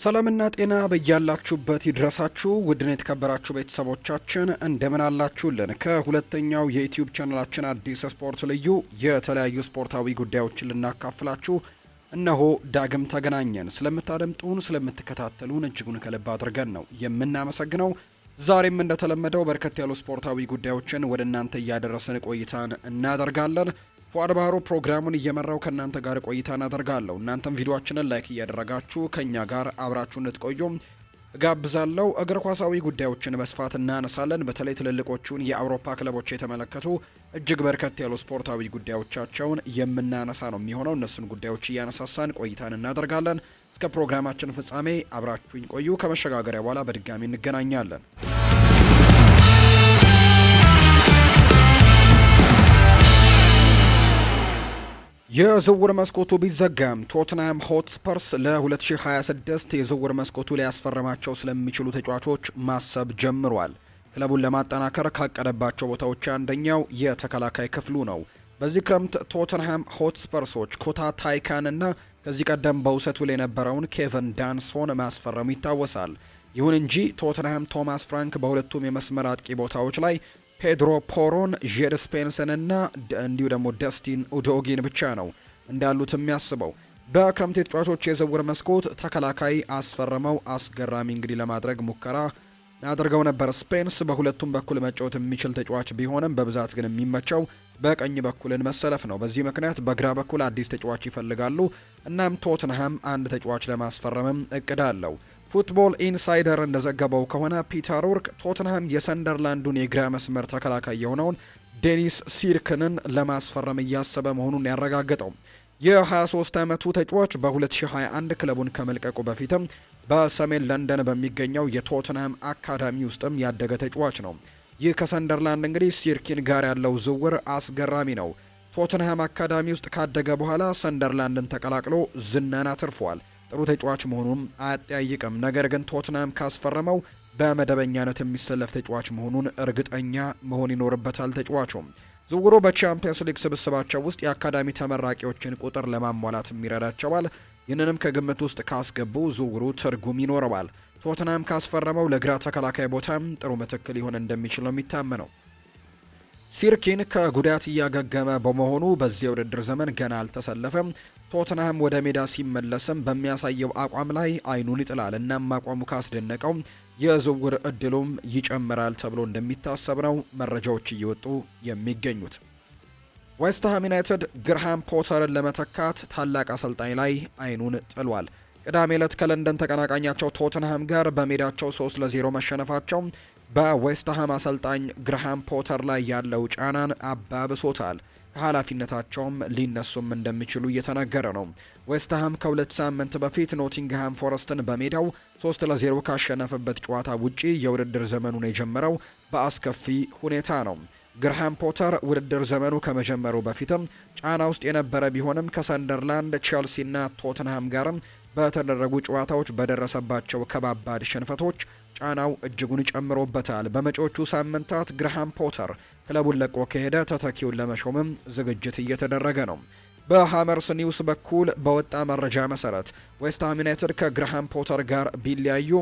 ሰላምና ጤና በያላችሁበት ይድረሳችሁ ውድን የተከበራችሁ ቤተሰቦቻችን እንደምን አላችሁልን? ከሁለተኛው የዩቲዩብ ቻናላችን አዲስ ስፖርት ልዩ የተለያዩ ስፖርታዊ ጉዳዮችን ልናካፍላችሁ እነሆ ዳግም ተገናኘን። ስለምታደምጡን ስለምትከታተሉን እጅጉን ከልብ አድርገን ነው የምናመሰግነው። ዛሬም እንደተለመደው በርከት ያሉ ስፖርታዊ ጉዳዮችን ወደ እናንተ እያደረስን ቆይታን እናደርጋለን። ፏድ ባህሩ ፕሮግራሙን እየመራው ከእናንተ ጋር ቆይታ እናደርጋለሁ። እናንተም ቪዲዮአችንን ላይክ እያደረጋችሁ ከኛ ጋር አብራችሁ እንድትቆዩ ጋብዛለሁ። እግር ኳሳዊ ጉዳዮችን በስፋት እናነሳለን። በተለይ ትልልቆቹን የአውሮፓ ክለቦች የተመለከቱ እጅግ በርከት ያሉ ስፖርታዊ ጉዳዮቻቸውን የምናነሳ ነው የሚሆነው። እነሱን ጉዳዮች እያነሳሳን ቆይታን እናደርጋለን። እስከ ፕሮግራማችን ፍጻሜ አብራችሁኝ ቆዩ። ከመሸጋገሪያ በኋላ በድጋሚ እንገናኛለን። የዝውውር መስኮቱ ቢዘጋም ቶትንሃም ሆትስፐርስ ለ2026 የዝውውር መስኮቱ ሊያስፈርማቸው ስለሚችሉ ተጫዋቾች ማሰብ ጀምሯል። ክለቡን ለማጠናከር ካቀደባቸው ቦታዎች አንደኛው የተከላካይ ክፍሉ ነው። በዚህ ክረምት ቶትንሃም ሆትስፐርሶች ኮታ ታይካን እና ከዚህ ቀደም በውሰት ውል የነበረውን ኬቨን ዳንሶን ማስፈረሙ ይታወሳል። ይሁን እንጂ ቶትንሃም ቶማስ ፍራንክ በሁለቱም የመስመር አጥቂ ቦታዎች ላይ ፔድሮ ፖሮን፣ ጄድ ስፔንሰን እና እንዲሁ ደግሞ ደስቲን ኡዶጊን ብቻ ነው እንዳሉት የሚያስበው። በክረምት ተጫዋቾች የዝውውር መስኮት ተከላካይ አስፈርመው አስገራሚ እንግዲህ ለማድረግ ሙከራ አድርገው ነበር። ስፔንስ በሁለቱም በኩል መጫወት የሚችል ተጫዋች ቢሆንም በብዛት ግን የሚመቸው በቀኝ በኩልን መሰለፍ ነው። በዚህ ምክንያት በግራ በኩል አዲስ ተጫዋች ይፈልጋሉ። እናም ቶትንሃም አንድ ተጫዋች ለማስፈረምም እቅድ አለው። ፉትቦል ኢንሳይደር እንደዘገበው ከሆነ ፒተር ኡርክ ቶትንሃም የሰንደርላንዱን የግራ መስመር ተከላካይ የሆነውን ዴኒስ ሲርክንን ለማስፈረም እያሰበ መሆኑን ያረጋገጠው። የ23 ዓመቱ ተጫዋች በ2021 ክለቡን ከመልቀቁ በፊትም በሰሜን ለንደን በሚገኘው የቶትንሃም አካዳሚ ውስጥም ያደገ ተጫዋች ነው። ይህ ከሰንደርላንድ እንግዲህ ሲርኪን ጋር ያለው ዝውውር አስገራሚ ነው። ቶትንሃም አካዳሚ ውስጥ ካደገ በኋላ ሰንደርላንድን ተቀላቅሎ ዝናን አትርፏል። ጥሩ ተጫዋች መሆኑን አያጠያይቅም። ነገር ግን ቶትንሃም ካስፈረመው በመደበኛነት የሚሰለፍ ተጫዋች መሆኑን እርግጠኛ መሆን ይኖርበታል። ተጫዋቹም ዝውውሩ በቻምፒየንስ ሊግ ስብስባቸው ውስጥ የአካዳሚ ተመራቂዎችን ቁጥር ለማሟላት ይረዳቸዋል። ይህንንም ከግምት ውስጥ ካስገቡ ዝውውሩ ትርጉም ይኖረዋል። ቶትንሃም ካስፈረመው ለግራ ተከላካይ ቦታም ጥሩ ምትክል ሊሆን እንደሚችል ነው የሚታመነው። ሲርኪን ከጉዳት እያገገመ በመሆኑ በዚህ የውድድር ዘመን ገና አልተሰለፈም። ቶትንሃም ወደ ሜዳ ሲመለስም በሚያሳየው አቋም ላይ አይኑን ይጥላል። እናም አቋሙ ካስደነቀው የዝውውር እድሉም ይጨምራል ተብሎ እንደሚታሰብ ነው መረጃዎች እየወጡ የሚገኙት። ዌስትሃም ዩናይትድ ግርሃም ፖተርን ለመተካት ታላቅ አሰልጣኝ ላይ አይኑን ጥሏል። ቅዳሜ ዕለት ከለንደን ተቀናቃኛቸው ቶትንሃም ጋር በሜዳቸው 3-0 መሸነፋቸው በዌስትሃም አሰልጣኝ ግርሃም ፖተር ላይ ያለው ጫናን አባብሶታል። ከኃላፊነታቸውም ሊነሱም እንደሚችሉ እየተነገረ ነው። ዌስትሃም ከሁለት ሳምንት በፊት ኖቲንግሃም ፎረስትን በሜዳው 3-0 ካሸነፈበት ጨዋታ ውጪ የውድድር ዘመኑን የጀመረው በአስከፊ ሁኔታ ነው። ግርሃም ፖተር ውድድር ዘመኑ ከመጀመሩ በፊትም ጫና ውስጥ የነበረ ቢሆንም ከሰንደርላንድ፣ ቼልሲና ቶትንሃም ጋርም በተደረጉ ጨዋታዎች በደረሰባቸው ከባባድ ሽንፈቶች ጫናው እጅጉን ጨምሮበታል። በመጪዎቹ ሳምንታት ግርሃም ፖተር ክለቡን ለቆ ከሄደ ተተኪውን ለመሾምም ዝግጅት እየተደረገ ነው። በሃመርስ ኒውስ በኩል በወጣ መረጃ መሰረት ዌስትሃም ዩናይትድ ከግርሃም ፖተር ጋር ቢለያዩ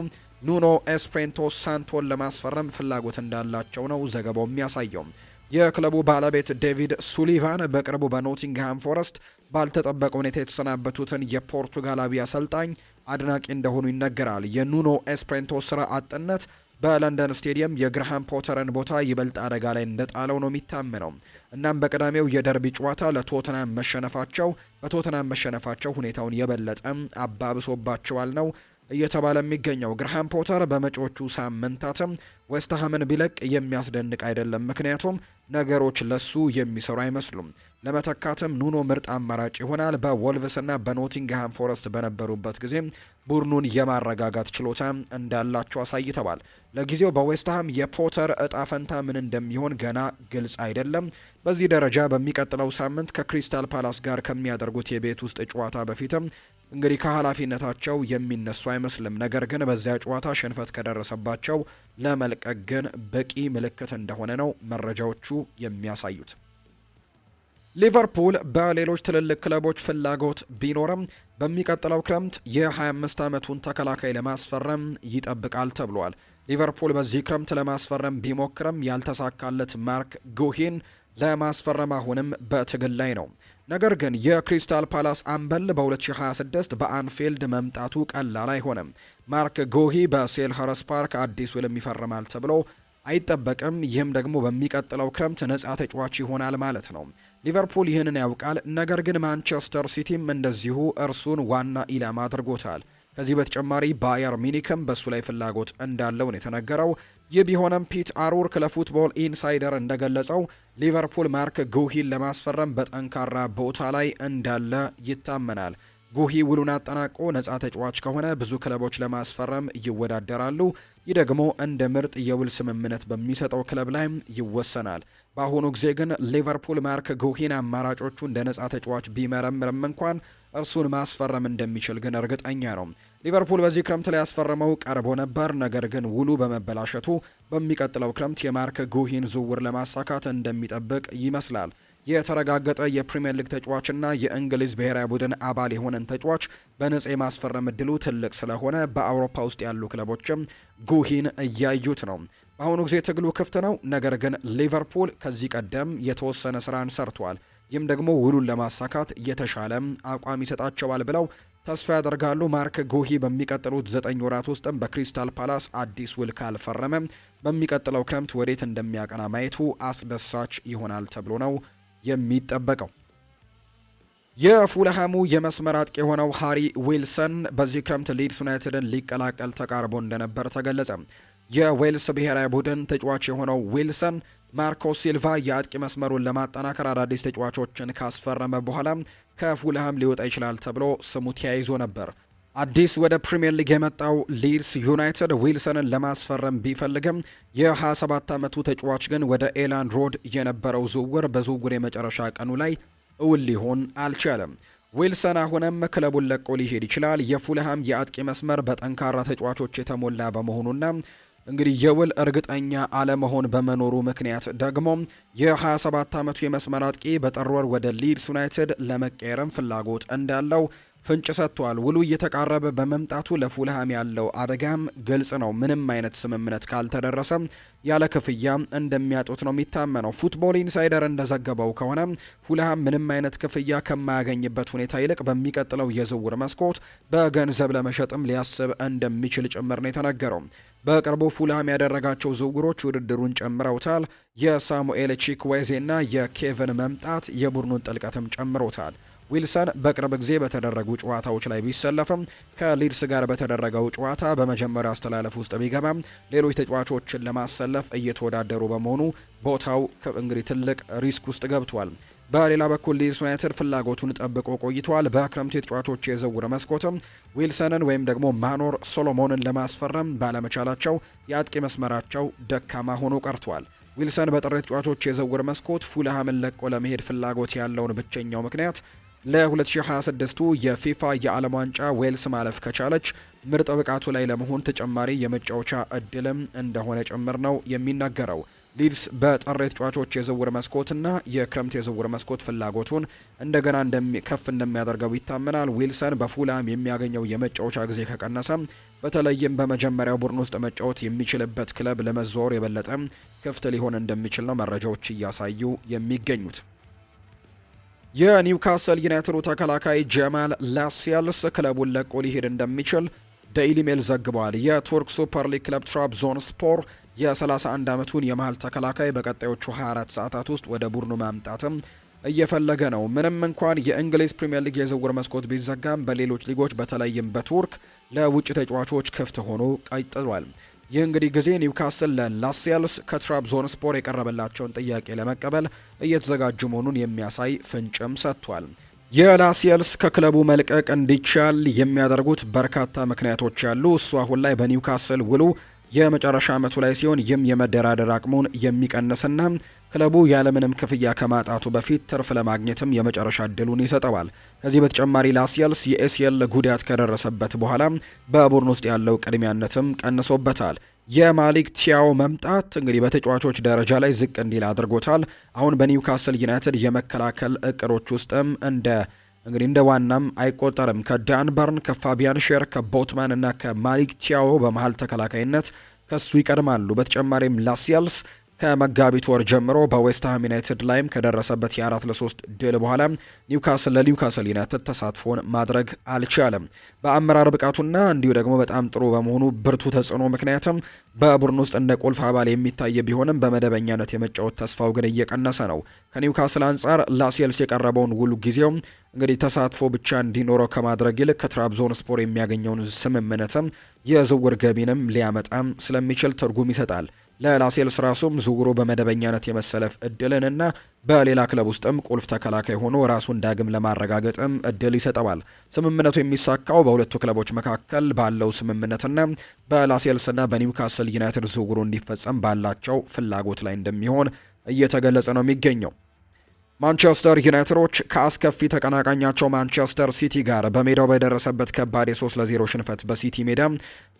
ኑኖ ኤስፕሬንቶ ሳንቶን ለማስፈረም ፍላጎት እንዳላቸው ነው ዘገባው የሚያሳየው። የክለቡ ባለቤት ዴቪድ ሱሊቫን በቅርቡ በኖቲንግሃም ፎረስት ባልተጠበቀ ሁኔታ የተሰናበቱትን የፖርቱጋላዊ አሰልጣኝ አድናቂ እንደሆኑ ይነገራል። የኑኖ ኤስፕሬንቶ ስራ አጥነት በለንደን ስቴዲየም የግርሃም ፖተርን ቦታ ይበልጥ አደጋ ላይ እንደጣለው ነው የሚታመነው። እናም በቅዳሜው የደርቢ ጨዋታ በቶትንሃም መሸነፋቸው ሁኔታውን የበለጠ አባብሶባቸዋል ነው እየተባለ የሚገኘው። ግርሃም ፖተር በመጪዎቹ ሳምንታትም ዌስትሃምን ቢለቅ የሚያስደንቅ አይደለም፣ ምክንያቱም ነገሮች ለሱ የሚሰሩ አይመስሉም። ለመተካትም ኑኖ ምርጥ አማራጭ ይሆናል። በወልቭስና በኖቲንግሃም ፎረስት በነበሩበት ጊዜ ቡድኑን የማረጋጋት ችሎታ እንዳላቸው አሳይተዋል። ለጊዜው በዌስትሃም የፖተር እጣ ፈንታ ምን እንደሚሆን ገና ግልጽ አይደለም። በዚህ ደረጃ በሚቀጥለው ሳምንት ከክሪስታል ፓላስ ጋር ከሚያደርጉት የቤት ውስጥ ጨዋታ በፊትም እንግዲህ ከኃላፊነታቸው የሚነሱ አይመስልም። ነገር ግን በዚያ ጨዋታ ሽንፈት ከደረሰባቸው ለመልቀቅ ግን በቂ ምልክት እንደሆነ ነው መረጃዎቹ የሚያሳዩት። ሊቨርፑል በሌሎች ትልልቅ ክለቦች ፍላጎት ቢኖርም በሚቀጥለው ክረምት የ25 ዓመቱን ተከላካይ ለማስፈረም ይጠብቃል ተብሏል። ሊቨርፑል በዚህ ክረምት ለማስፈረም ቢሞክርም ያልተሳካለት ማርክ ጉሂን ለማስፈረም አሁንም በትግል ላይ ነው። ነገር ግን የክሪስታል ፓላስ አምበል በ2026 በአንፊልድ መምጣቱ ቀላል አይሆንም። ማርክ ጉሂ በሴልኸርስት ፓርክ አዲስ ውል ይፈርማል ተብሎ አይጠበቅም። ይህም ደግሞ በሚቀጥለው ክረምት ነፃ ተጫዋች ይሆናል ማለት ነው። ሊቨርፑል ይህንን ያውቃል። ነገር ግን ማንቸስተር ሲቲም እንደዚሁ እርሱን ዋና ኢላማ አድርጎታል። ከዚህ በተጨማሪ ባየር ሚኒክም በሱ ላይ ፍላጎት እንዳለው ነው የተነገረው። ይህ ቢሆንም ፒት አሩርክ ለፉትቦል ኢንሳይደር እንደገለጸው ሊቨርፑል ማርክ ጉሂን ለማስፈረም በጠንካራ ቦታ ላይ እንዳለ ይታመናል። ጉሂ ውሉን አጠናቆ ነፃ ተጫዋች ከሆነ ብዙ ክለቦች ለማስፈረም ይወዳደራሉ። ይህ ደግሞ እንደ ምርጥ የውል ስምምነት በሚሰጠው ክለብ ላይ ይወሰናል። በአሁኑ ጊዜ ግን ሊቨርፑል ማርክ ጉሂን አማራጮቹ እንደ ነፃ ተጫዋች ቢመረምርም እንኳን እርሱን ማስፈረም እንደሚችል ግን እርግጠኛ ነው። ሊቨርፑል በዚህ ክረምት ላይ ያስፈረመው ቀርቦ ነበር። ነገር ግን ውሉ በመበላሸቱ በሚቀጥለው ክረምት የማርክ ጉሂን ዝውውር ለማሳካት እንደሚጠብቅ ይመስላል። የተረጋገጠ የፕሪሚየር ሊግ ተጫዋችና የእንግሊዝ ብሔራዊ ቡድን አባል የሆነን ተጫዋች በነጻ የማስፈረም እድሉ ትልቅ ስለሆነ በአውሮፓ ውስጥ ያሉ ክለቦችም ጉሂን እያዩት ነው። በአሁኑ ጊዜ ትግሉ ክፍት ነው። ነገር ግን ሊቨርፑል ከዚህ ቀደም የተወሰነ ስራን ሰርቷል። ይህም ደግሞ ውሉን ለማሳካት የተሻለ አቋም ይሰጣቸዋል ብለው ተስፋ ያደርጋሉ። ማርክ ጉሂ በሚቀጥሉት 9 ወራት ውስጥም በክሪስታል ፓላስ አዲስ ውል ካልፈረመ በሚቀጥለው ክረምት ወዴት እንደሚያቀና ማየቱ አስደሳች ይሆናል ተብሎ ነው የሚጠበቀው። የፉልሃሙ የመስመር አጥቂ የሆነው ሃሪ ዊልሰን በዚህ ክረምት ሊድስ ዩናይትድን ሊቀላቀል ተቃርቦ እንደነበር ተገለጸ። የዌልስ ብሔራዊ ቡድን ተጫዋች የሆነው ዊልሰን ማርኮ ሲልቫ የአጥቂ መስመሩን ለማጠናከር አዳዲስ ተጫዋቾችን ካስፈረመ በኋላ ከፉልሃም ሊወጣ ይችላል ተብሎ ስሙ ተያይዞ ነበር። አዲስ ወደ ፕሪሚየር ሊግ የመጣው ሊድስ ዩናይትድ ዊልሰንን ለማስፈረም ቢፈልግም የ27 ዓመቱ ተጫዋች ግን ወደ ኤላንድ ሮድ የነበረው ዝውውር በዝውውር የመጨረሻ ቀኑ ላይ እውን ሊሆን አልቻለም። ዊልሰን አሁንም ክለቡን ለቆ ሊሄድ ይችላል። የፉልሃም የአጥቂ መስመር በጠንካራ ተጫዋቾች የተሞላ በመሆኑና እንግዲህ የውል እርግጠኛ አለመሆን በመኖሩ ምክንያት ደግሞ የ27 ዓመቱ የመስመር አጥቂ በጥር ወር ወደ ሊድስ ዩናይትድ ለመቀየርም ፍላጎት እንዳለው ፍንጭ ሰጥቷል። ውሉ እየተቃረበ በመምጣቱ ለፉልሃም ያለው አደጋም ግልጽ ነው። ምንም አይነት ስምምነት ካልተደረሰ ያለ ክፍያ እንደሚያጡት ነው የሚታመነው። ፉትቦል ኢንሳይደር እንደዘገበው ከሆነ ፉልሃም ምንም አይነት ክፍያ ከማያገኝበት ሁኔታ ይልቅ በሚቀጥለው የዝውውር መስኮት በገንዘብ ለመሸጥም ሊያስብ እንደሚችል ጭምር ነው የተነገረው። በቅርቡ ፉልሃም ያደረጋቸው ዝውውሮች ውድድሩን ጨምረውታል። የሳሙኤል ቺክዌዜና የኬቨን መምጣት የቡድኑን ጥልቀትም ጨምሮታል። ዊልሰን በቅርብ ጊዜ በተደረጉ ጨዋታዎች ላይ ቢሰለፍም ከሊድስ ጋር በተደረገው ጨዋታ በመጀመሪያ አስተላለፍ ውስጥ ቢገባም ሌሎች ተጫዋቾችን ለማሰለፍ እየተወዳደሩ በመሆኑ ቦታው እንግዲህ ትልቅ ሪስክ ውስጥ ገብቷል። በሌላ በኩል ሊድስ ዩናይትድ ፍላጎቱን ጠብቆ ቆይቷል። በክረምቱ የተጫዋቾች የዝውውር መስኮትም ዊልሰንን ወይም ደግሞ ማኖር ሶሎሞንን ለማስፈረም ባለመቻላቸው የአጥቂ መስመራቸው ደካማ ሆኖ ቀርቷል። ዊልሰን በጥር ተጫዋቾች የዝውውር መስኮት ፉልሃምን ለቆ ለመሄድ ፍላጎት ያለውን ብቸኛው ምክንያት ለ2026ቱ የፊፋ የዓለም ዋንጫ ዌልስ ማለፍ ከቻለች ምርጥ ብቃቱ ላይ ለመሆን ተጨማሪ የመጫወቻ እድልም እንደሆነ ጭምር ነው የሚነገረው። ሊድስ በጥር ተጫዋቾች የዝውውር መስኮትና የክረምት የዝውውር መስኮት ፍላጎቱን እንደገና ከፍ እንደሚያደርገው ይታመናል። ዊልሰን በፉልሃም የሚያገኘው የመጫወቻ ጊዜ ከቀነሰ በተለይም በመጀመሪያው ቡድን ውስጥ መጫወት የሚችልበት ክለብ ለመዘዋወር የበለጠ ክፍት ሊሆን እንደሚችል ነው መረጃዎች እያሳዩ የሚገኙት። የኒውካስል ዩናይትዱ ተከላካይ ጀማል ላሲያልስ ክለቡን ለቆ ሊሄድ እንደሚችል ዴይሊ ሜል ዘግቧል። የቱርክ ሱፐር ሊግ ክለብ ትራብዞንስፖር የ31 ዓመቱን የመሃል ተከላካይ በቀጣዮቹ 24 ሰዓታት ውስጥ ወደ ቡድኑ ማምጣትም እየፈለገ ነው። ምንም እንኳን የእንግሊዝ ፕሪምየር ሊግ የዝውውር መስኮት ቢዘጋም በሌሎች ሊጎች በተለይም በቱርክ ለውጭ ተጫዋቾች ክፍት ሆኖ ቀጥሏል። ይህ እንግዲህ ጊዜ ኒውካስል ለላሲያልስ ከትራብዞንስፖር የቀረበላቸውን ጥያቄ ለመቀበል እየተዘጋጁ መሆኑን የሚያሳይ ፍንጭም ሰጥቷል። የላሲያልስ ከክለቡ መልቀቅ እንዲቻል የሚያደርጉት በርካታ ምክንያቶች ያሉ እሱ አሁን ላይ በኒውካስል ውሉ የመጨረሻ ዓመቱ ላይ ሲሆን ይህም የመደራደር አቅሙን የሚቀንስና ክለቡ ያለምንም ክፍያ ከማጣቱ በፊት ትርፍ ለማግኘትም የመጨረሻ እድሉን ይሰጠዋል። ከዚህ በተጨማሪ ላሲየልስ የኤሲኤል ጉዳት ከደረሰበት በኋላ በቡድን ውስጥ ያለው ቅድሚያነትም ቀንሶበታል። የማሊክ ቲያው መምጣት እንግዲህ በተጫዋቾች ደረጃ ላይ ዝቅ እንዲል አድርጎታል። አሁን በኒውካስል ዩናይትድ የመከላከል እቅዶች ውስጥም እንደ ዋናም አይቆጠርም። ከዳን በርን፣ ከፋቢያን ሼር፣ ከቦትማን እና ከማሊክ ቲያው በመሃል ተከላካይነት ከሱ ይቀድማሉ። በተጨማሪም ላሲየልስ ከመጋቢት ወር ጀምሮ በዌስትሃም ዩናይትድ ላይም ከደረሰበት የ4-3 ድል በኋላ ለኒውካስል ዩናይትድ ተሳትፎን ማድረግ አልቻለም። በአመራር ብቃቱና እንዲሁ ደግሞ በጣም ጥሩ በመሆኑ ብርቱ ተጽዕኖ ምክንያትም በቡድን ውስጥ እንደ ቁልፍ አባል የሚታይ ቢሆንም በመደበኛነት የመጫወት ተስፋው ግን እየቀነሰ ነው። ከኒውካስል አንጻር ላሲየልስ የቀረበውን ውሉ ጊዜው እንግዲህ ተሳትፎ ብቻ እንዲኖረው ከማድረግ ይልቅ ከትራብዞን ስፖር የሚያገኘውን ስምምነትም የዝውውር ገቢንም ሊያመጣም ስለሚችል ትርጉም ይሰጣል። ለላሴልስ ራሱም ዝውውሩ በመደበኛነት የመሰለፍ እድልንና በሌላ ክለብ ውስጥም ቁልፍ ተከላካይ ሆኖ ራሱን ዳግም ለማረጋገጥም እድል ይሰጠዋል። ስምምነቱ የሚሳካው በሁለቱ ክለቦች መካከል ባለው ስምምነትና በላሴልስና በኒውካስል ዩናይትድ ዝውውሩ እንዲፈጸም ባላቸው ፍላጎት ላይ እንደሚሆን እየተገለጸ ነው የሚገኘው። ማንቸስተር ዩናይትዶች ከአስከፊ ተቀናቃኛቸው ማንቸስተር ሲቲ ጋር በሜዳው በደረሰበት ከባድ የ3-0 ሽንፈት በሲቲ ሜዳ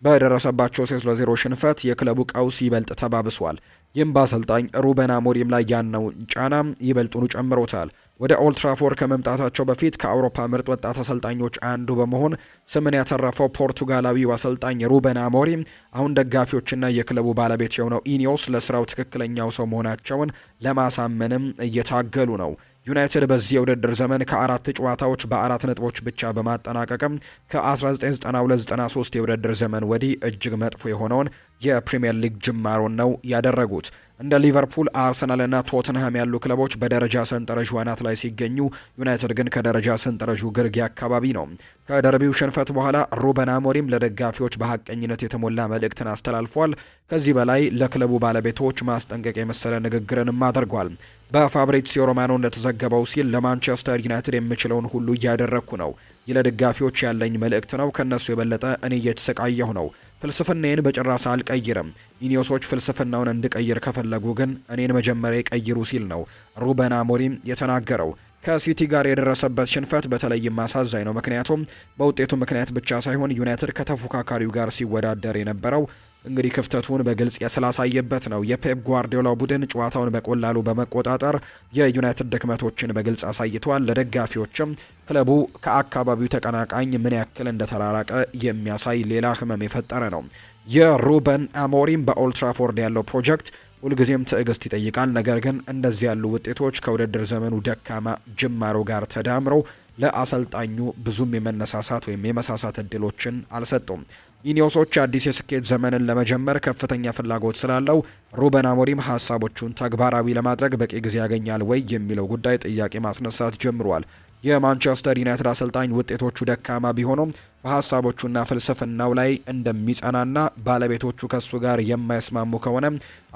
በደረሰባቸው 3-0 ሽንፈት የክለቡ ቀውስ ይበልጥ ተባብሷል። ይህም በአሰልጣኝ ሩበን አሞሪም ላይ ያነው ጫና ይበልጡኑ ጨምሮታል። ወደ ኦልትራፎርድ ከመምጣታቸው በፊት ከአውሮፓ ምርጥ ወጣት አሰልጣኞች አንዱ በመሆን ስምን ያተረፈው ፖርቱጋላዊው አሰልጣኝ ሩበን አሞሪም አሁን ደጋፊዎችና የክለቡ ባለቤት የሆነው ኢኒዮስ ለስራው ትክክለኛው ሰው መሆናቸውን ለማሳመንም እየታገሉ ነው። ዩናይትድ በዚህ የውድድር ዘመን ከ4 ጨዋታዎች በ4 ነጥቦች ብቻ በማጠናቀቅም ከ1992-93 የውድድር ዘመን ወዲህ እጅግ መጥፎ የሆነውን የፕሪሚየር ሊግ ጅማሮን ነው ያደረጉት። እንደ ሊቨርፑል፣ አርሰናል እና ቶትንሃም ያሉ ክለቦች በደረጃ ሰንጠረዡ አናት ላይ ሲገኙ ዩናይትድ ግን ከደረጃ ሰንጠረዡ ግርጌ አካባቢ ነው። ከደርቢው ሽንፈት በኋላ ሩበን አሞሪም ለደጋፊዎች በሐቀኝነት የተሞላ መልእክትን አስተላልፏል። ከዚህ በላይ ለክለቡ ባለቤቶች ማስጠንቀቂያ የመሰለ ንግግርንም አድርጓል። በፋብሪዚዮ ሮማኖ እንደተዘገበው ሲል ለማንቸስተር ዩናይትድ የምችለውን ሁሉ እያደረግኩ ነው። ይህ ለደጋፊዎች ያለኝ መልእክት ነው። ከነሱ የበለጠ እኔ እየተሰቃየሁ ነው። ፍልስፍናዬን በጭራሽ አልቀይርም። ኢኒዮሶች ፍልስፍናውን እንድቀይር ከፈለጉ ግን እኔን መጀመሪያ ይቀይሩ ሲል ነው ሩበን አሞሪም የተናገረው። ከሲቲ ጋር የደረሰበት ሽንፈት በተለይም አሳዛኝ ነው። ምክንያቱም በውጤቱ ምክንያት ብቻ ሳይሆን ዩናይትድ ከተፎካካሪው ጋር ሲወዳደር የነበረው እንግዲህ ክፍተቱን በግልጽ ስላሳየበት ነው። የፔፕ ጓርዲዮላ ቡድን ጨዋታውን በቆላሉ በመቆጣጠር የዩናይትድ ድክመቶችን በግልጽ አሳይተዋል። ለደጋፊዎችም ክለቡ ከአካባቢው ተቀናቃኝ ምን ያክል እንደተራራቀ የሚያሳይ ሌላ ህመም የፈጠረ ነው። የሩበን አሞሪም በኦልትራፎርድ ያለው ፕሮጀክት ሁልጊዜም ትዕግስት ይጠይቃል። ነገር ግን እንደዚህ ያሉ ውጤቶች ከውድድር ዘመኑ ደካማ ጅማሮ ጋር ተዳምረው ለአሰልጣኙ ብዙም የመነሳሳት ወይም የመሳሳት እድሎችን አልሰጡም። ኢኒዮሶች አዲስ የስኬት ዘመንን ለመጀመር ከፍተኛ ፍላጎት ስላለው ሩበን አሞሪም ሀሳቦቹን ተግባራዊ ለማድረግ በቂ ጊዜ ያገኛል ወይ የሚለው ጉዳይ ጥያቄ ማስነሳት ጀምሯል። የማንቸስተር ዩናይትድ አሰልጣኝ ውጤቶቹ ደካማ ቢሆኑም በሀሳቦቹና ፍልስፍናው ላይ እንደሚጸናና ባለቤቶቹ ከሱ ጋር የማይስማሙ ከሆነ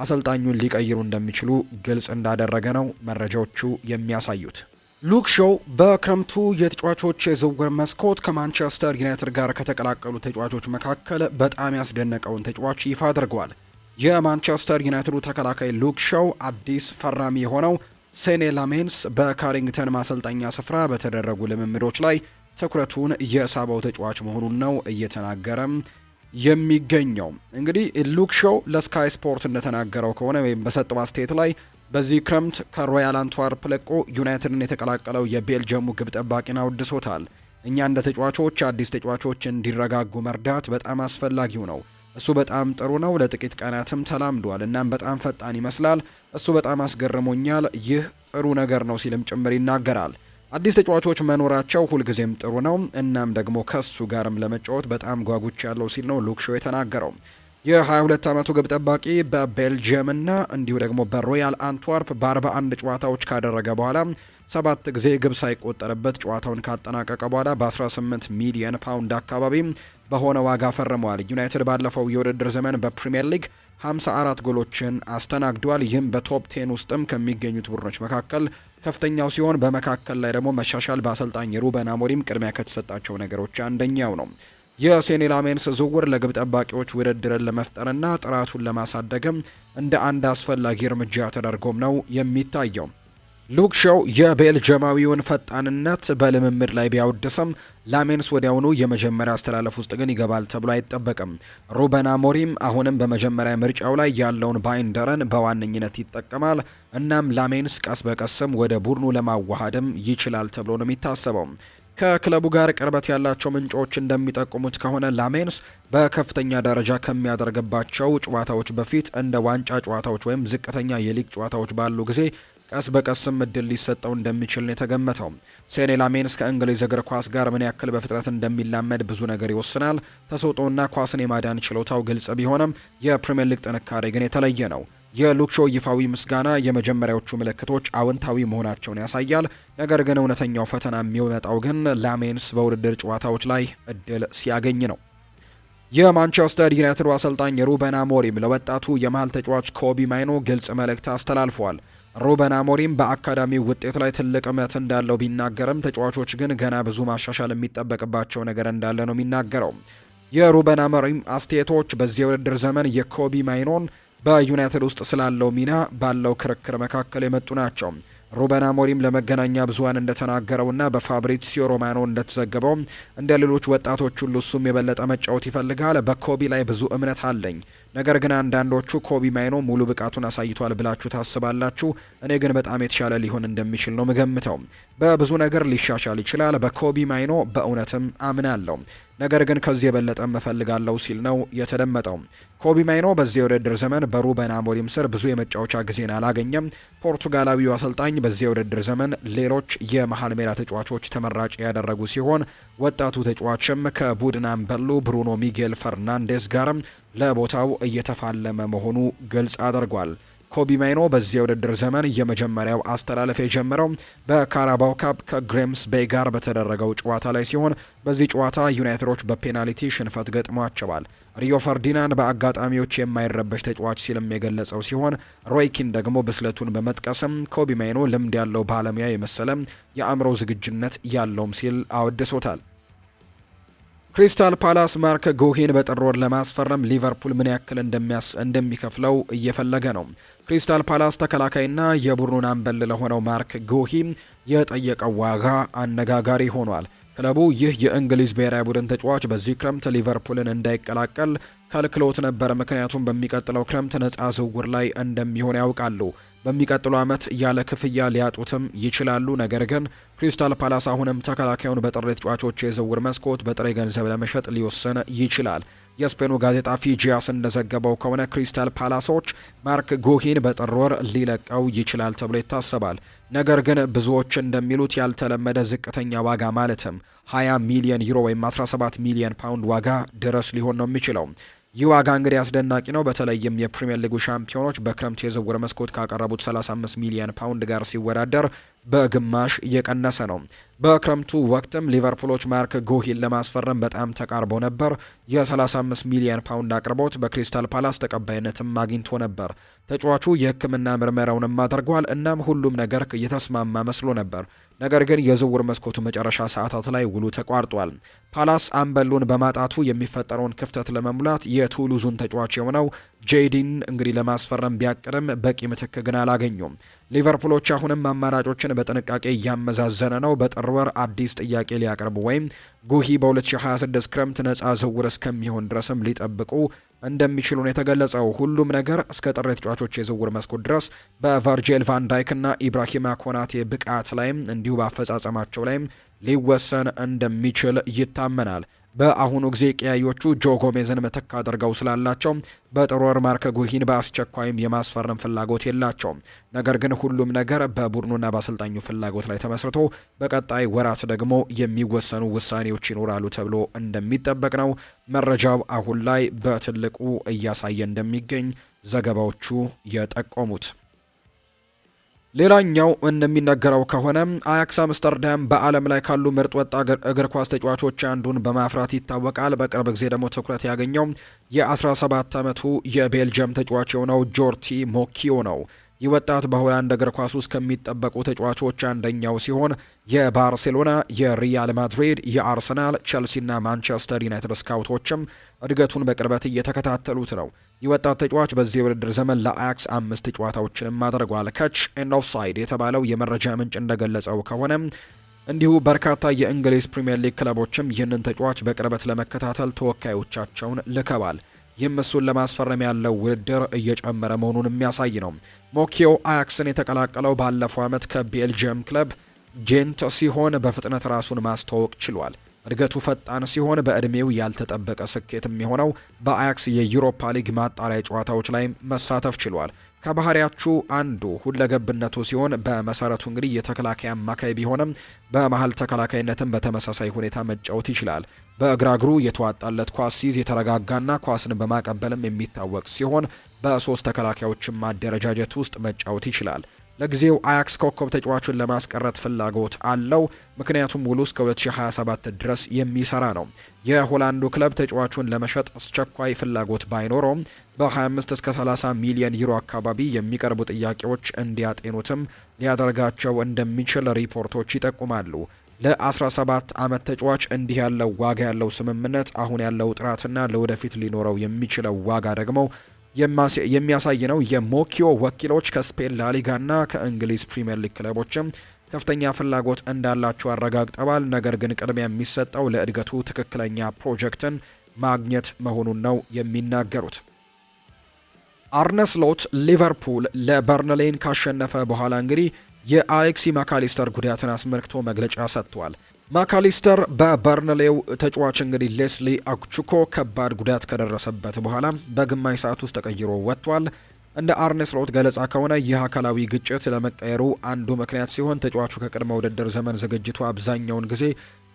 አሰልጣኙን ሊቀይሩ እንደሚችሉ ግልጽ እንዳደረገ ነው መረጃዎቹ የሚያሳዩት። ሉክ ሾው በክረምቱ የተጫዋቾች የዝውውር መስኮት ከማንቸስተር ዩናይትድ ጋር ከተቀላቀሉ ተጫዋቾች መካከል በጣም ያስደነቀውን ተጫዋች ይፋ አድርገዋል። የማንቸስተር ዩናይትዱ ተከላካይ ሉክ ሾው አዲስ ፈራሚ የሆነው ሴኔ ላሜንስ በካሪንግተን ማሰልጠኛ ስፍራ በተደረጉ ልምምዶች ላይ ትኩረቱን የሳበው ተጫዋች መሆኑን ነው እየተናገረም የሚገኘው። እንግዲህ ሉክ ሾው ለስካይ ስፖርት እንደተናገረው ከሆነ ወይም በሰጠው አስተያየት ላይ በዚህ ክረምት ከሮያል አንትዋርፕ ለቆ ዩናይትድን የተቀላቀለው የቤልጅየሙ ግብ ጠባቂን አወድሶታል። እኛ እንደ ተጫዋቾች አዲስ ተጫዋቾች እንዲረጋጉ መርዳት በጣም አስፈላጊው ነው። እሱ በጣም ጥሩ ነው። ለጥቂት ቀናትም ተላምዷል። እናም በጣም ፈጣን ይመስላል። እሱ በጣም አስገርሞኛል። ይህ ጥሩ ነገር ነው ሲልም ጭምር ይናገራል። አዲስ ተጫዋቾች መኖራቸው ሁልጊዜም ጥሩ ነው። እናም ደግሞ ከሱ ጋርም ለመጫወት በጣም ጓጉች ያለው ሲል ነው ሉክ ሾው የተናገረው። የ22 ዓመቱ ግብ ጠባቂ በቤልጅየም እና እንዲሁ ደግሞ በሮያል አንትዋርፕ በ41 ጨዋታዎች ካደረገ በኋላ 7 ጊዜ ግብ ሳይቆጠርበት ጨዋታውን ካጠናቀቀ በኋላ በ18 ሚሊዮን ፓውንድ አካባቢ በሆነ ዋጋ ፈርመዋል። ዩናይትድ ባለፈው የውድድር ዘመን በፕሪሚየር ሊግ 54 ጎሎችን አስተናግዷል። ይህም በቶፕ 10 ውስጥም ከሚገኙት ቡድኖች መካከል ከፍተኛው ሲሆን በመካከል ላይ ደግሞ መሻሻል በአሰልጣኝ ሩበን አሞሪም ቅድሚያ ከተሰጣቸው ነገሮች አንደኛው ነው። የሴኒ ላሜንስ ዝውውር ለግብ ጠባቂዎች ውድድርን ለመፍጠርና ጥራቱን ለማሳደግም እንደ አንድ አስፈላጊ እርምጃ ተደርጎም ነው የሚታየው። ሉክ ሾው የቤልጅማዊውን ፈጣንነት በልምምድ ላይ ቢያወድስም ላሜንስ ወዲያውኑ የመጀመሪያ አስተላለፍ ውስጥ ግን ይገባል ተብሎ አይጠበቅም። ሩበን አሞሪም አሁንም በመጀመሪያ ምርጫው ላይ ያለውን ባይንደረን በዋነኝነት ይጠቀማል። እናም ላሜንስ ቀስ በቀስም ወደ ቡድኑ ለማዋሃድም ይችላል ተብሎ ነው የሚታሰበው። ከክለቡ ጋር ቅርበት ያላቸው ምንጮች እንደሚጠቁሙት ከሆነ ላሜንስ በከፍተኛ ደረጃ ከሚያደርግባቸው ጨዋታዎች በፊት እንደ ዋንጫ ጨዋታዎች ወይም ዝቅተኛ የሊግ ጨዋታዎች ባሉ ጊዜ ቀስ በቀስም እድል ሊሰጠው እንደሚችል ነው የተገመተው። ሴኔ ላሜንስ ከእንግሊዝ እግር ኳስ ጋር ምን ያክል በፍጥነት እንደሚላመድ ብዙ ነገር ይወስናል። ተሰጥኦና ኳስን የማዳን ችሎታው ግልጽ ቢሆንም የፕሪምየር ሊግ ጥንካሬ ግን የተለየ ነው። የሉክ ሾው ይፋዊ ምስጋና የመጀመሪያዎቹ ምልክቶች አዎንታዊ መሆናቸውን ያሳያል። ነገር ግን እውነተኛው ፈተና የሚመጣው ግን ላሜንስ በውድድር ጨዋታዎች ላይ እድል ሲያገኝ ነው። የማንቸስተር ዩናይትድ አሰልጣኝ ሩበን አሞሪም ለወጣቱ የመሃል ተጫዋች ኮቢ ማይኖ ግልጽ መልእክት አስተላልፈዋል። ሩበን አሞሪም በአካዳሚ ውጤት ላይ ትልቅ እምነት እንዳለው ቢናገርም ተጫዋቾች ግን ገና ብዙ ማሻሻል የሚጠበቅባቸው ነገር እንዳለ ነው የሚናገረው። የሩበን አሞሪም አስተያየቶች በዚህ የውድድር ዘመን የኮቢ ማይኖን በዩናይትድ ውስጥ ስላለው ሚና ባለው ክርክር መካከል የመጡ ናቸው። ሩበን አሞሪም ለመገናኛ ብዙሃን እንደተናገረውና በፋብሪሲዮ ሮማኖ እንደተዘገበው እንደ ሌሎች ወጣቶች ሁሉ እሱም የበለጠ መጫወት ይፈልጋል። በኮቢ ላይ ብዙ እምነት አለኝ። ነገር ግን አንዳንዶቹ ኮቢ ማይኖ ሙሉ ብቃቱን አሳይቷል ብላችሁ ታስባላችሁ። እኔ ግን በጣም የተሻለ ሊሆን እንደሚችል ነው ምገምተው። በብዙ ነገር ሊሻሻል ይችላል። በኮቢ ማይኖ በእውነትም አምናለሁ። ነገር ግን ከዚህ የበለጠ እፈልጋለሁ ሲል ነው የተደመጠው። ኮቢ ማይኖ በዚህ የውድድር ዘመን በሩበን አሞሪም ስር ብዙ የመጫወቻ ጊዜን አላገኘም። ፖርቱጋላዊው አሰልጣኝ በዚህ የውድድር ዘመን ሌሎች የመሃል ሜዳ ተጫዋቾች ተመራጭ ያደረጉ ሲሆን ወጣቱ ተጫዋችም ከቡድን አምበሉ ብሩኖ ሚጌል ፈርናንዴስ ጋርም ለቦታው እየተፋለመ መሆኑ ግልጽ አድርጓል። ኮቢ ማይኖ በዚህ የውድድር ዘመን የመጀመሪያው አስተላለፍ የጀመረው በካራባው ካፕ ከግሬምስ ቤይ ጋር በተደረገው ጨዋታ ላይ ሲሆን በዚህ ጨዋታ ዩናይትዶች በፔናልቲ ሽንፈት ገጥሟቸዋል። ሪዮ ፈርዲናንድ በአጋጣሚዎች የማይረበሽ ተጫዋች ሲልም የገለጸው ሲሆን ሮይኪን ደግሞ ብስለቱን በመጥቀስም ኮቢ ማይኖ ልምድ ያለው ባለሙያ የመሰለ የአእምሮ ዝግጁነት ያለውም ሲል አወድሶታል። ክሪስታል ፓላስ ማርክ ጉሂን በጥር ወር ለማስፈረም ሊቨርፑል ምን ያክል እንደሚከፍለው እየፈለገ ነው። ክሪስታል ፓላስ ተከላካይና የቡድኑን አምበል ለሆነው ማርክ ጉሂ የጠየቀው ዋጋ አነጋጋሪ ሆኗል። ክለቡ ይህ የእንግሊዝ ብሔራዊ ቡድን ተጫዋች በዚህ ክረምት ሊቨርፑልን እንዳይቀላቀል ከልክሎት ነበር። ምክንያቱም በሚቀጥለው ክረምት ነፃ ዝውውር ላይ እንደሚሆን ያውቃሉ። በሚቀጥለው ዓመት ያለ ክፍያ ሊያጡትም ይችላሉ። ነገር ግን ክሪስታል ፓላስ አሁንም ተከላካዩን በጥር ተጫዋቾች የዝውውር መስኮት በጥሬ ገንዘብ ለመሸጥ ሊወሰን ይችላል። የስፔኑ ጋዜጣ ፊጂያስ እንደዘገበው ከሆነ ክሪስታል ፓላሶች ማርክ ጉሂን በጥር ወር ሊለቀው ይችላል ተብሎ ይታሰባል። ነገር ግን ብዙዎች እንደሚሉት ያልተለመደ ዝቅተኛ ዋጋ ማለትም 20 ሚሊዮን ዩሮ ወይም 17 ሚሊዮን ፓውንድ ዋጋ ድረስ ሊሆን ነው የሚችለው። ይህ ዋጋ እንግዲህ አስደናቂ ነው። በተለይም የፕሪሚየር ሊጉ ሻምፒዮኖች በክረምት የዝውውር መስኮት ካቀረቡት 35 ሚሊዮን ፓውንድ ጋር ሲወዳደር በግማሽ እየቀነሰ ነው። በክረምቱ ወቅትም ሊቨርፑሎች ማርክ ጉሂን ለማስፈረም በጣም ተቃርበው ነበር። የ35 ሚሊዮን ፓውንድ አቅርቦት በክሪስታል ፓላስ ተቀባይነትም አግኝቶ ነበር። ተጫዋቹ የሕክምና ምርመራውንም አድርጓል። እናም ሁሉም ነገር የተስማማ መስሎ ነበር። ነገር ግን የዝውውር መስኮቱ መጨረሻ ሰዓታት ላይ ውሉ ተቋርጧል። ፓላስ አምበሉን በማጣቱ የሚፈጠረውን ክፍተት ለመሙላት የቱሉዙን ተጫዋች የሆነው ጄዲን እንግዲህ ለማስፈረም ቢያቅድም በቂ ምትክ ግን አላገኙም። ሊቨርፑሎች አሁንም አማራጮችን በጥንቃቄ እያመዛዘነ ነው። በጥር ወር አዲስ ጥያቄ ሊያቀርቡ ወይም ጉሂ በ2026 ክረምት ነፃ ዝውውር እስከሚሆን ድረስም ሊጠብቁ እንደሚችሉ ነው የተገለጸው። ሁሉም ነገር እስከ ጥር ተጫዋቾች የዝውውር መስኮት ድረስ በቨርጂል ቫን ዳይክ እና ኢብራሂማ ኮናቴ ብቃት ላይም እንዲሁ በአፈጻጸማቸው ላይም ሊወሰን እንደሚችል ይታመናል። በአሁኑ ጊዜ ቀያዮቹ ጆ ጎሜዝን ምትክ አድርገው ስላላቸው በጥር ወር ማርክ ጉሂን በአስቸኳይም የማስፈረም ፍላጎት የላቸውም። ነገር ግን ሁሉም ነገር በቡድኑና በአሰልጣኙ ፍላጎት ላይ ተመስርቶ በቀጣይ ወራት ደግሞ የሚወሰኑ ውሳኔዎች ይኖራሉ ተብሎ እንደሚጠበቅ ነው መረጃው አሁን ላይ በትልቁ እያሳየ እንደሚገኝ ዘገባዎቹ የጠቆሙት። ሌላኛው እንደሚነገረው ከሆነ አያክስ አምስተርዳም በዓለም ላይ ካሉ ምርጥ ወጣት እግር ኳስ ተጫዋቾች አንዱን በማፍራት ይታወቃል። በቅርብ ጊዜ ደግሞ ትኩረት ያገኘው የ17 ዓመቱ የቤልጅየም ተጫዋች የሆነው ጆርቲ ሞኪዮ ነው። ይህ ወጣት በሆላንድ እግር ኳስ ውስጥ ከሚጠበቁ ተጫዋቾች አንደኛው ሲሆን የባርሴሎና፣ የሪያል ማድሪድ፣ የአርሰናል፣ ቸልሲና ማንቸስተር ዩናይትድ ስካውቶችም እድገቱን በቅርበት እየተከታተሉት ነው። ይህ ወጣት ተጫዋች በዚህ የውድድር ዘመን ለአያክስ 5 ጨዋታዎችንም አድርጓል። ከች ኤንድ ኦፍሳይድ የተባለው የመረጃ ምንጭ እንደገለጸው ከሆነ እንዲሁ በርካታ የእንግሊዝ ፕሪምየር ሊግ ክለቦችም ይህንን ተጫዋች በቅርበት ለመከታተል ተወካዮቻቸውን ልከዋል። ይህም እሱን ለማስፈረም ያለው ውድድር እየጨመረ መሆኑን የሚያሳይ ነው። ሞኪዮ አያክስን የተቀላቀለው ባለፈው ዓመት ከቤልጅየም ክለብ ጄንት ሲሆን በፍጥነት ራሱን ማስተዋወቅ ችሏል። እድገቱ ፈጣን ሲሆን በእድሜው ያልተጠበቀ ስኬት የሚሆነው በአያክስ የዩሮፓ ሊግ ማጣሪያ ጨዋታዎች ላይ መሳተፍ ችሏል። ከባህሪያችሁ አንዱ ሁለገብነቱ ሲሆን በመሰረቱ እንግዲህ የተከላካይ አማካይ ቢሆንም በመሀል ተከላካይነትን በተመሳሳይ ሁኔታ መጫወት ይችላል። በእግራ እግሩ የተዋጣለት ኳስ ሲይዝ የተረጋጋና ኳስን በማቀበልም የሚታወቅ ሲሆን በሶስት ተከላካዮችም ማደረጃጀት ውስጥ መጫወት ይችላል። ለጊዜው አያክስ ኮከብ ተጫዋቹን ለማስቀረት ፍላጎት አለው፣ ምክንያቱም ውሉ እስከ 2027 ድረስ የሚሰራ ነው። የሆላንዱ ክለብ ተጫዋቹን ለመሸጥ አስቸኳይ ፍላጎት ባይኖረውም በ25 እስከ 30 ሚሊዮን ዩሮ አካባቢ የሚቀርቡ ጥያቄዎች እንዲያጤኑትም ሊያደርጋቸው እንደሚችል ሪፖርቶች ይጠቁማሉ። ለ17 ዓመት ተጫዋች እንዲህ ያለው ዋጋ ያለው ስምምነት አሁን ያለው ጥራትና ለወደፊት ሊኖረው የሚችለው ዋጋ ደግሞ የሚያሳይ ነው። የሞኪዮ ወኪሎች ከስፔን ላሊጋና ከእንግሊዝ ፕሪምየር ሊግ ክለቦችም ከፍተኛ ፍላጎት እንዳላቸው አረጋግጠዋል። ነገር ግን ቅድሚያ የሚሰጠው ለእድገቱ ትክክለኛ ፕሮጀክትን ማግኘት መሆኑን ነው የሚናገሩት። አርነ ስሎት ሊቨርፑል ለበርንሌን ካሸነፈ በኋላ እንግዲህ የአሌክሲ ማካሊስተር ጉዳትን አስመልክቶ መግለጫ ሰጥቷል። ማካሊስተር በበርንሌው ተጫዋች እንግዲህ ሌስሊ አኩቹኮ ከባድ ጉዳት ከደረሰበት በኋላ በግማሽ ሰዓት ውስጥ ተቀይሮ ወጥቷል። እንደ አርነ ስሎት ገለጻ ከሆነ ይህ አካላዊ ግጭት ለመቀየሩ አንዱ ምክንያት ሲሆን ተጫዋቹ ከቅድመ ውድድር ዘመን ዝግጅቱ አብዛኛውን ጊዜ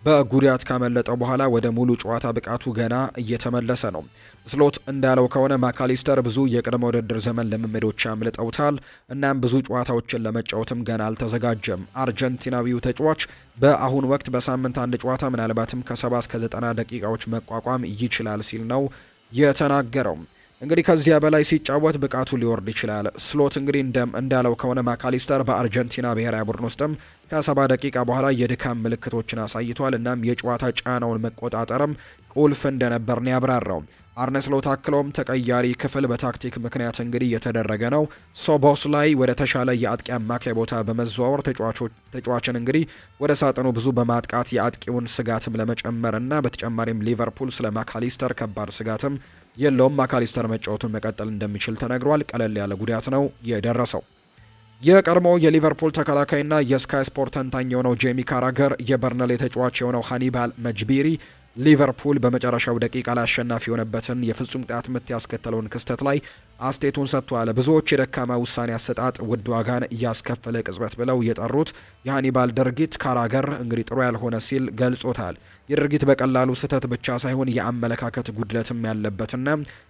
በጉዳት ካመለጠው በኋላ ወደ ሙሉ ጨዋታ ብቃቱ ገና እየተመለሰ ነው። ስሎት እንዳለው ከሆነ ማካሊስተር ብዙ የቅድመ ውድድር ዘመን ልምምዶች ያምልጠውታል፣ እናም ብዙ ጨዋታዎችን ለመጫወትም ገና አልተዘጋጀም። አርጀንቲናዊው ተጫዋች በአሁን ወቅት በሳምንት አንድ ጨዋታ ምናልባትም ከ70 እስከ 90 ደቂቃዎች መቋቋም ይችላል ሲል ነው የተናገረው። እንግዲህ ከዚያ በላይ ሲጫወት ብቃቱ ሊወርድ ይችላል። ስሎት እንግዲህ እንዳለው ከሆነ ማካሊስተር በአርጀንቲና ብሔራዊ ቡድን ውስጥም ከ70 ደቂቃ በኋላ የድካም ምልክቶችን አሳይቷል። እናም የጨዋታ ጫናውን መቆጣጠርም ቁልፍ እንደነበር ነው ያብራራው። አርነ ስሎት አክሎም ተቀያሪ ክፍል በታክቲክ ምክንያት እንግዲህ የተደረገ ነው። ሶቦስ ላይ ወደ ተሻለ የአጥቂ አማካይ ቦታ በመዘዋወር ተጫዋችን እንግዲህ ወደ ሳጥኑ ብዙ በማጥቃት የአጥቂውን ስጋትም ለመጨመር እና በተጨማሪም ሊቨርፑል ስለ ማካሊስተር ከባድ ስጋትም የለውም። ማካሊስተር መጫወቱን መቀጠል እንደሚችል ተነግሯል። ቀለል ያለ ጉዳት ነው የደረሰው። የቀድሞ የሊቨርፑል ተከላካይና የስካይ ስፖርት ተንታኝ የሆነው ጄሚ ካራገር የበርንሌ ተጫዋች የሆነው ሃኒባል መጅቢሪ ሊቨርፑል በመጨረሻው ደቂቃ ላይ አሸናፊ የሆነበትን የፍጹም ቅጣት ምት ያስከተለውን ክስተት ላይ አስቴቱን ሰጥቷል። ብዙዎች የደካማ ውሳኔ አሰጣጥ ውድ ዋጋን እያስከፈለ ቅጽበት ብለው የጠሩት የሃኒባል ድርጊት ካራገር እንግዲህ ጥሩ ያልሆነ ሲል ገልጾታል። የድርጊት በቀላሉ ስህተት ብቻ ሳይሆን የአመለካከት ጉድለትም ያለበትና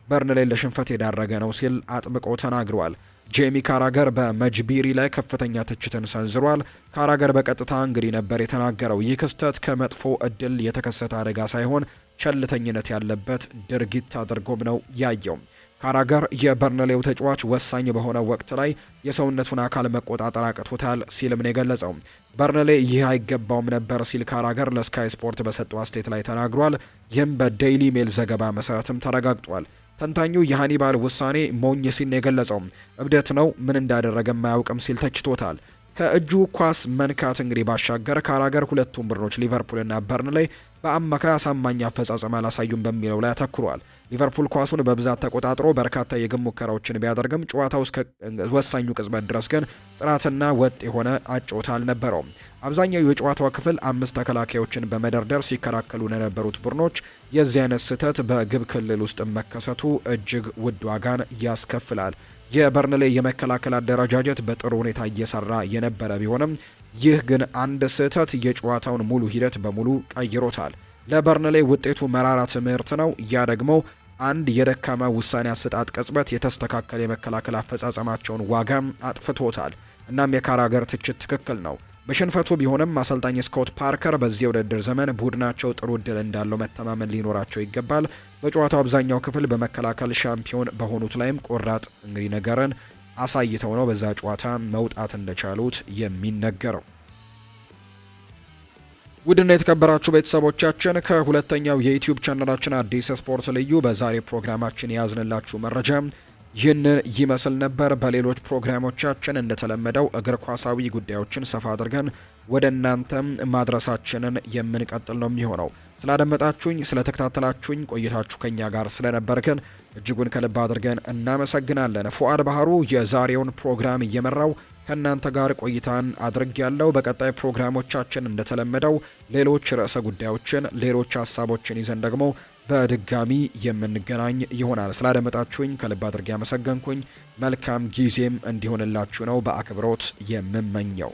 በርንሌን ለሽንፈት የዳረገ ነው ሲል አጥብቆ ተናግሯል። ጄሚ ካራገር በመጅቢሪ ላይ ከፍተኛ ትችትን ሰንዝሯል። ካራገር በቀጥታ እንግዲህ ነበር የተናገረው ይህ ክስተት ከመጥፎ እድል የተከሰተ አደጋ ሳይሆን ቸልተኝነት ያለበት ድርጊት አድርጎም ነው ያየው። ካራገር የበርንሌው ተጫዋች ወሳኝ በሆነ ወቅት ላይ የሰውነቱን አካል መቆጣጠር አቅቶታል ሲልም ነው የገለጸው። በርንሌ ይህ አይገባውም ነበር ሲል ካራገር ለስካይ ስፖርት በሰጠው አስተያየት ላይ ተናግሯል። ይህም በዴይሊ ሜል ዘገባ መሰረትም ተረጋግጧል። ተንታኙ የሃኒባል ውሳኔ ሞኝ ሲል የገለጸው እብደት ነው፣ ምን እንዳደረገ ማያውቅም ሲል ተችቶታል። ከእጁ ኳስ መንካት እንግዲህ ባሻገር ካራገር ሁለቱም ቡድኖች ሊቨርፑልና በርንሌይ በአማካይ አሳማኝ አፈጻጸም አላሳዩም በሚለው ላይ አተኩሯል። ሊቨርፑል ኳሱን በብዛት ተቆጣጥሮ በርካታ የግብ ሙከራዎችን ቢያደርግም ጨዋታው እስከ ወሳኙ ቅጽበት ድረስ ግን ጥራትና ወጥ የሆነ አጨዋወት አልነበረውም። አብዛኛው የጨዋታው ክፍል 5 ተከላካዮችን በመደርደር ሲከላከሉ ለነበሩት ቡድኖች የዚህ አይነት ስህተት በግብ ክልል ውስጥ መከሰቱ እጅግ ውድ ዋጋን ያስከፍላል። የበርንሌይ የመከላከል አደረጃጀት በጥሩ ሁኔታ እየሰራ የነበረ ቢሆንም ይህ ግን አንድ ስህተት የጨዋታውን ሙሉ ሂደት በሙሉ ቀይሮታል። ለበርንሌይ ውጤቱ መራራ ትምህርት ነው። ያ ደግሞ አንድ የደካማ ውሳኔ አሰጣጥ ቅጽበት የተስተካከለ የመከላከል አፈጻጸማቸውን ዋጋ አጥፍቶታል። እናም የካራገር ትችት ትክክል ነው። በሽንፈቱ ቢሆንም አሰልጣኝ ስኮት ፓርከር በዚህ የውድድር ዘመን ቡድናቸው ጥሩ እድል እንዳለው መተማመን ሊኖራቸው ይገባል። በጨዋታው አብዛኛው ክፍል በመከላከል ሻምፒዮን በሆኑት ላይም ቆራጥ እንግዲህ ነገርን አሳይተው ነው በዛ ጨዋታ መውጣት እንደቻሉት የሚነገረው። ውድና የተከበራችሁ ቤተሰቦቻችን ከሁለተኛው የዩቲዩብ ቻናላችን አዲስ ስፖርት ልዩ በዛሬ ፕሮግራማችን የያዝንላችሁ መረጃ ይህንን ይመስል ነበር። በሌሎች ፕሮግራሞቻችን እንደተለመደው እግር ኳሳዊ ጉዳዮችን ሰፋ አድርገን ወደ እናንተም ማድረሳችንን የምንቀጥል ነው የሚሆነው። ስላደመጣችሁኝ፣ ስለተከታተላችሁኝ ቆይታችሁ ከኛ ጋር ስለነበር ግን እጅጉን ከልብ አድርገን እናመሰግናለን። ፉአድ ባህሩ የዛሬውን ፕሮግራም እየመራው ከእናንተ ጋር ቆይታን አድርጌያለሁ። በቀጣይ ፕሮግራሞቻችን እንደተለመደው ሌሎች ርዕሰ ጉዳዮችን፣ ሌሎች ሀሳቦችን ይዘን ደግሞ በድጋሚ የምንገናኝ ይሆናል። ስላደመጣችሁኝ ከልብ አድርጌ ያመሰገንኩኝ። መልካም ጊዜም እንዲሆንላችሁ ነው በአክብሮት የምመኘው።